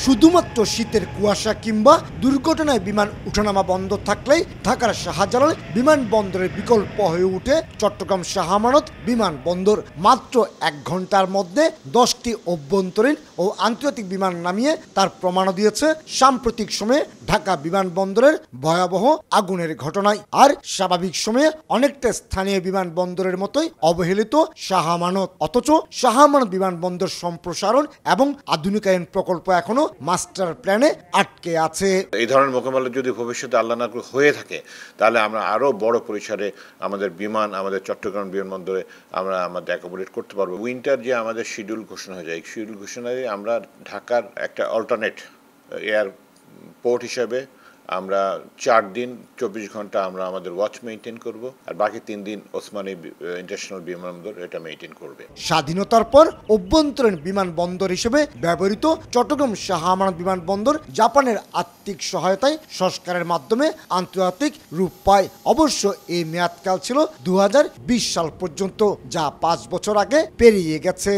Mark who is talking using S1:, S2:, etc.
S1: শুধুমাত্র শীতের কুয়াশা কিংবা দুর্ঘটনায় বিমান ওঠানামা বন্ধ থাকলেই ঢাকার শাহজালাল বিমানবন্দরের বিকল্প হয়ে ওঠে চট্টগ্রাম শাহ আমানত বিমানবন্দর। মাত্র 1 ঘন্টার মধ্যে 10টি অভ্যন্তরীণ ও আন্তর্জাতিক বিমান নামিয়ে তার প্রমাণও দিয়েছে সাম্প্রতিক সময়ে ঢাকা বিমানবন্দরের ভয়াবহ আগুনের ঘটনায়। আর স্বাভাবিক সময়ে অনেকটা স্থানীয় বিমানবন্দরের মতোই অবহেলিত শাহ আমানত। অথচ শাহ আমানত বিমানবন্দর সম্প্রসারণ এবং আধুনিকায়ন প্রকল্প এখনো মাস্টার প্ল্যানে আটকে আছে।
S2: এই ধরনের মোকাবেলা যদি ভবিষ্যতে আল্লাহ না করে হয়ে থাকে, তাহলে আমরা আরো বড় পরিসরে আমাদের বিমান, আমাদের চট্টগ্রাম বিমানবন্দরে আমরা আমাদের অ্যাকোমোডেট করতে পারবো। উইন্টার যে আমাদের শিডিউল ঘোষণা হয়ে যায়, এই শিডিউল ঘোষণায় আমরা ঢাকার একটা অল্টারনেট এয়ারপোর্ট হিসেবে আমরা 4 দিন 24 ঘন্টা আমরা আমাদের ওয়াচ মেইনটেইন করব, আর বাকি 3 দিন ওসমানী ইন্টারন্যাশনাল বিমানবন্দর এটা মেইনটেইন করবে।
S1: স্বাধীনতার পর অভ্যন্তরীণ বিমানবন্দর হিসেবে ব্যবহৃত চট্টগ্রাম শাহ আমানত বিমানবন্দর জাপানের আর্থিক সহায়তায় সংস্কারের মাধ্যমে আন্তর্জাতিক রূপ পায়। অবশ্য এই মেয়াদকাল ছিল 2020 সাল পর্যন্ত, যা 5 বছর আগে পেরিয়ে গেছে।